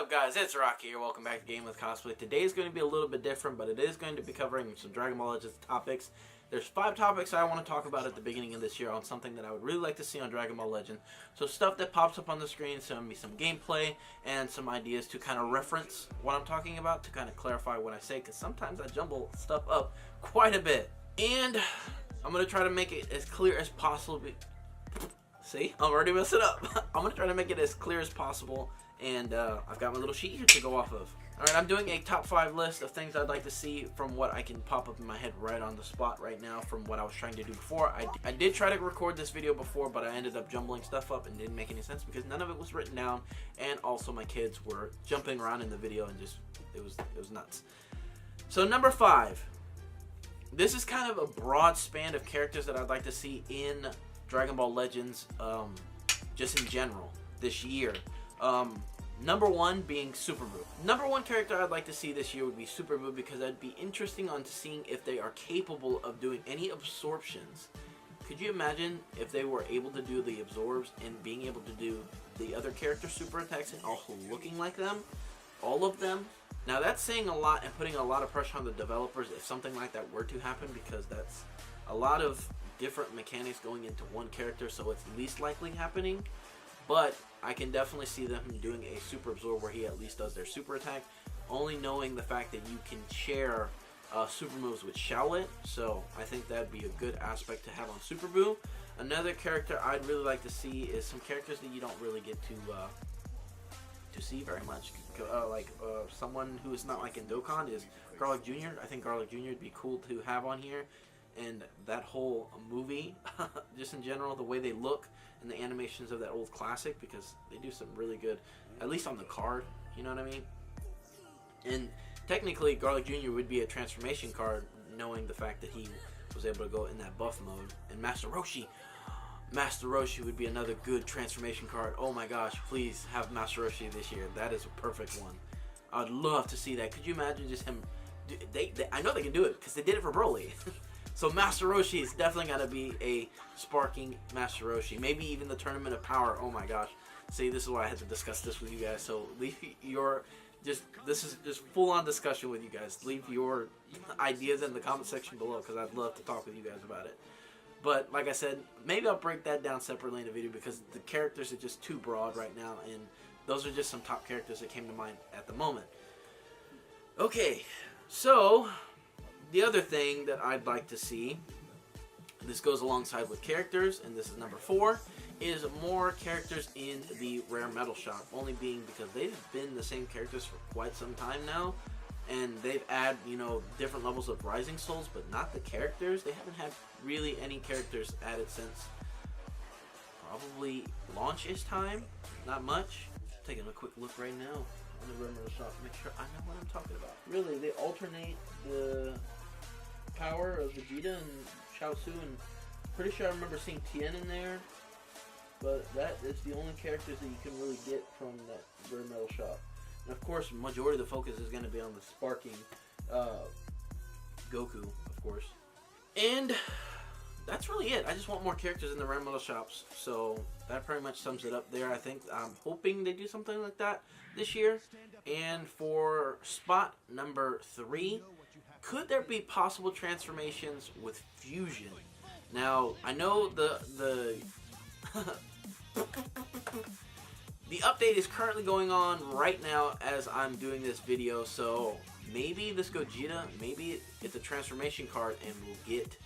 up, guys? It's Rocky here. Welcome back to Game with Cosplay. Today is going to be a little bit different, but it is going to be covering some Dragon Ball Legends topics. There's 5 topics I want to talk about at the beginning of this year on something that I would really like to see on Dragon Ball Legend. So stuff that pops up on the screen, some gameplay, and some ideas to kind of reference what I'm talking about, to kind of clarify what I say, because sometimes I jumble stuff up quite a bit. And I'm going to try to make it as clear as possible. See, I'm already messing up. I'm going to try to make it as clear as possible. And I've got my little sheet here to go off of. Alright, I'm doing a top 5 list of things I'd like to see from what I can pop up in my head right on the spot right now from what I was trying to do before. I did try to record this video before, but I ended up jumbling stuff up and didn't make any sense because none of it was written down. And also my kids were jumping around in the video and just, it was nuts. So number 5. This is kind of a broad span of characters that I'd like to see in Dragon Ball Legends, just in general, this year. Number 1 being Super Buu. Number 1 character I'd like to see this year would be Super Buu because I'd be interesting on seeing if they are capable of doing any absorptions. Could you imagine if they were able to do the absorbs and being able to do the other character super attacks and also looking like them? All of them? Now that's saying a lot and putting a lot of pressure on the developers if something like that were to happen, because that's a lot of different mechanics going into one character, so it's least likely happening. But I can definitely see them doing a super absorb where he at least does their super attack, only knowing the fact that you can share super moves with Shaolin. So I think that'd be a good aspect to have on Super Buu. Another character I'd really like to see is some characters that you don't really get to see very much. Someone who is not like in Dokkan is Garlic Jr. I think Garlic Jr. would be cool to have on here. And that whole movie, just in general, the way they look and the animations of that old classic, because they do some really good, at least on the card, you know what I mean? And technically, Garlic Jr. would be a transformation card, knowing the fact that he was able to go in that buff mode. And Master Roshi would be another good transformation card. Oh my gosh, please have Master Roshi this year. That is a perfect one. I'd love to see that. Could you imagine just him? I know they can do it because they did it for Broly. So Master Roshi is definitely going to be a sparking Master Roshi. Maybe even the Tournament of Power. Oh my gosh. See, this is why I had to discuss this with you guys. So leave your, this is just full on discussion with you guys. Leave your ideas in the comment section below because I'd love to talk with you guys about it. But like I said, maybe I'll break that down separately in a video because the characters are just too broad right now. And those are just some top characters that came to mind at the moment. Okay, so the other thing that I'd like to see, this goes alongside with characters, and this is number 4, is more characters in the rare metal shop. Only being because they've been the same characters for quite some time now, and they've added, different levels of Rising Souls, but not the characters. They haven't had really any characters added since probably launch-ish time. Not much. Taking a quick look right now on the rare metal shop to make sure I know what I'm talking about. Really, they alternate the power of Gogeta and Chaozu, and pretty sure I remember seeing Tien in there, but that is the only characters that you can really get from that rare metal shop. And of course, majority of the focus is going to be on the sparking Goku, of course. And that's really it. I just want more characters in the rare metal shops, so that pretty much sums it up there. I'm hoping they do something like that this year. And for spot number 3, could there be possible transformations with fusion? Now, I know the update is currently going on right now as I'm doing this video, so maybe this Gogeta, maybe it's a transformation card and we'll get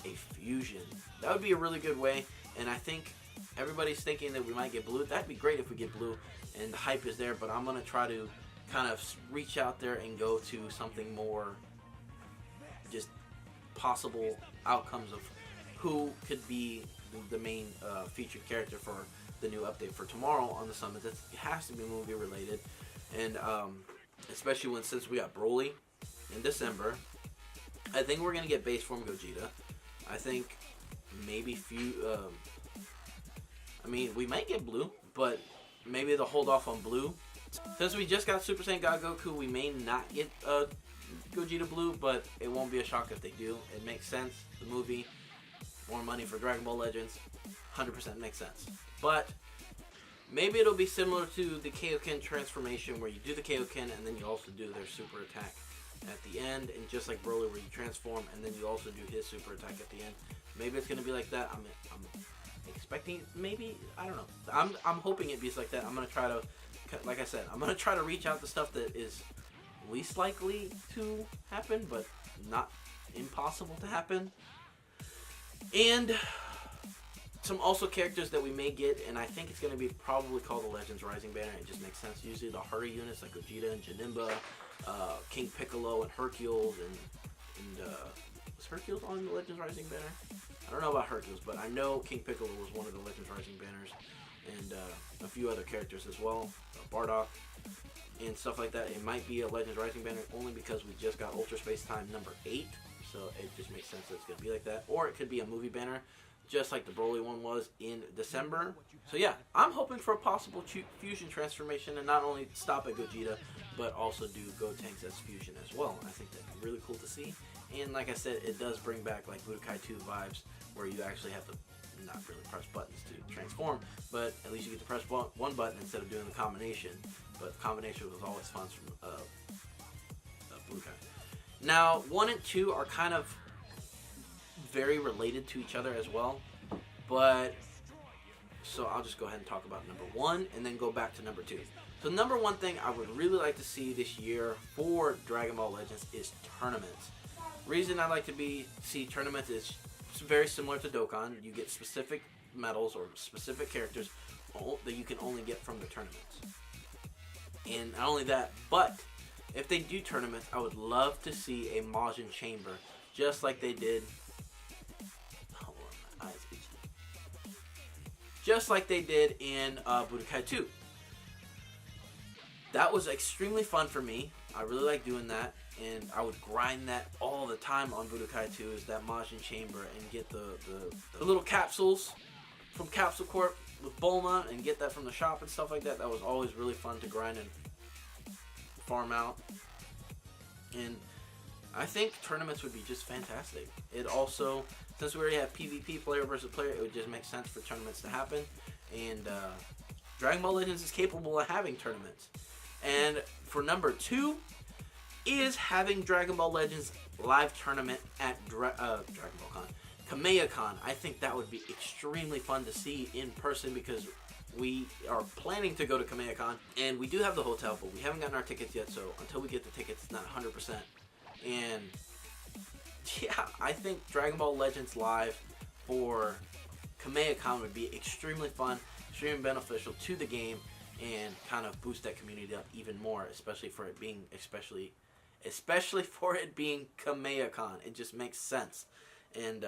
a fusion. That would be a really good way, and I think everybody's thinking that we might get blue. That'd be great if we get blue, and the hype is there, but I'm going to try to kind of reach out there and go to something more just possible outcomes of who could be the main featured character for the new update for tomorrow on the summit. It has to be movie related, and especially since we got Broly in December, I think we're gonna get base form Gogeta. I think maybe we might get blue, but maybe they'll hold off on blue. Since we just got Super Saiyan God Goku, we may not get Gogeta blue, but it won't be a shock if they do. It makes sense. The movie, more money for Dragon Ball Legends, 100% makes sense. But Maybe it'll be similar to the Kaioken transformation, where you do the Kaioken and then you also do their super attack at the end, and just like Broly, where you transform and then you also do his super attack at the end. Maybe it's gonna be like that. I'm expecting, maybe, I don't know. I'm hoping it be like that. I'm gonna try to, like I said, I'm gonna try to reach out to stuff that is least likely to happen, but not impossible to happen. And some also characters that we may get, and I think it's going to be probably called the Legends Rising banner. It just makes sense. Usually the harder units like Gogeta and Janemba, King Piccolo and Hercules, and was Hercules on the Legends Rising banner? I don't know about Hercules, but I know King Piccolo was one of the Legends Rising banners, and a few other characters as well, Bardock and stuff like that. It might be a Legends Rising banner only because we just got Ultra Space Time number 8, so it just makes sense that it's going to be like that. Or it could be a movie banner, just like the Broly one was in December. So yeah, I'm hoping for a possible fusion transformation, and not only stop at Gogeta, but also do Gotenks as fusion as well. I think that'd be really cool to see. And like I said, it does bring back like Budokai 2 vibes, where you actually have to not really press buttons to transform, but at least you get to press one button instead of doing the combination. But the combination was always fun from Budokai. Now, 1 and 2 are kind of very related to each other as well, but so I'll just go ahead and talk about number 1 and then go back to number 2. So number 1 thing I would really like to see this year for Dragon Ball Legends is tournaments. Reason I like to see tournaments is very similar to Dokkan. You get specific medals or specific characters that you can only get from the tournaments. And not only that, but if they do tournaments, I would love to see a Majin Chamber, just like they did. Hold on, my eyes itchy. Just like they did in Budokai 2. That was extremely fun for me. I really like doing that, and I would grind that all the time on Budokai 2, is that Majin Chamber, and get the little capsules from Capsule Corp with Bulma, and get that from the shop and stuff like that. That was always really fun to grind and farm out. And I think tournaments would be just fantastic. It also, since we already have PvP, player versus player, it would just make sense for tournaments to happen. And Dragon Ball Legends is capable of having tournaments. And for number 2 is having Dragon Ball Legends live tournament at Dragon Ball Con. Kamea-Con. I think that would be extremely fun to see in person, because we are planning to go to Kamea-Con, and we do have the hotel, but we haven't gotten our tickets yet, so until we get the tickets, it's not 100%. And yeah, I think Dragon Ball Legends live for Kamea-Con would be extremely fun, extremely beneficial to the game, and kind of boost that community up even more, especially for it being Kamea-Con. It just makes sense. And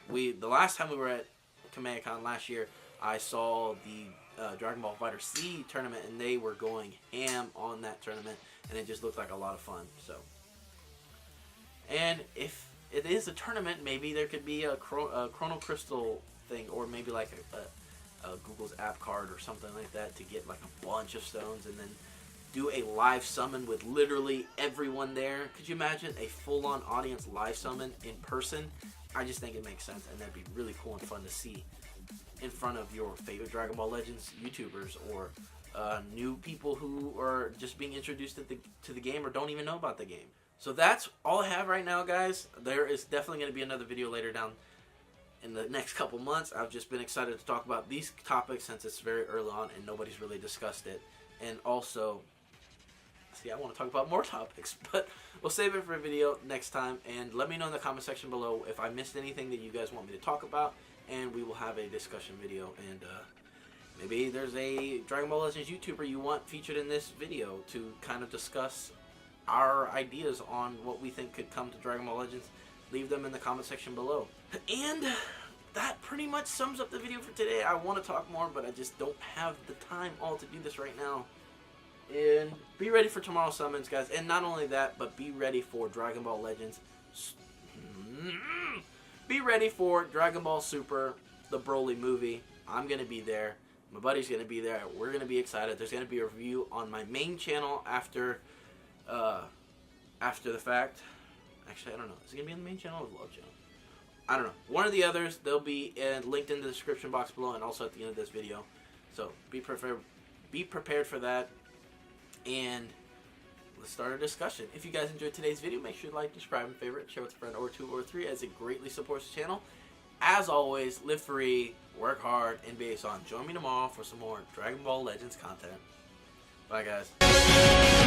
the last time we were at Kamea-Con last year, I saw the Dragon Ball Fighter C tournament, and they were going ham on that tournament, and it just looked like a lot of fun. So, and if it is a tournament, maybe there could be a Chrono Crystal thing, or maybe like a Google's app card or something like that, to get like a bunch of stones, and then do a live summon with literally everyone there. Could you imagine a full-on audience live summon in person? I just think it makes sense, and that'd be really cool and fun to see in front of your favorite Dragon Ball Legends YouTubers, or new people who are just being introduced to the game or don't even know about the game. So that's all I have right now, guys. There is definitely going to be another video later down in the next couple months. I've just been excited to talk about these topics since it's very early on and nobody's really discussed it. And also, see, I want to talk about more topics, but we'll save it for a video next time. And let me know in the comment section below if I missed anything that you guys want me to talk about, and we will have a discussion video. And maybe there's a Dragon Ball Legends YouTuber you want featured in this video to kind of discuss our ideas on what we think could come to Dragon Ball Legends. Leave them in the comment section below. And that pretty much sums up the video for today. I want to talk more, but I just don't have the time all to do this right now. And be ready for tomorrow's summons, guys. And not only that, but be ready for Dragon Ball Legends. Be ready for Dragon Ball Super, the Broly movie. I'm going to be there. My buddy's going to be there. We're going to be excited. There's going to be a review on my main channel after the fact. Actually, I don't know. Is it going to be on the main channel or the vlog channel? I don't know. One or the others, they'll be linked in the description box below and also at the end of this video. So be prepared for that. And let's start a discussion. If you guys enjoyed today's video, make sure to like, subscribe, and favorite. Share with a friend or two or three, as it greatly supports the channel. As always, live free, work hard, and be on. Join me tomorrow for some more Dragon Ball Legends content. Bye, guys.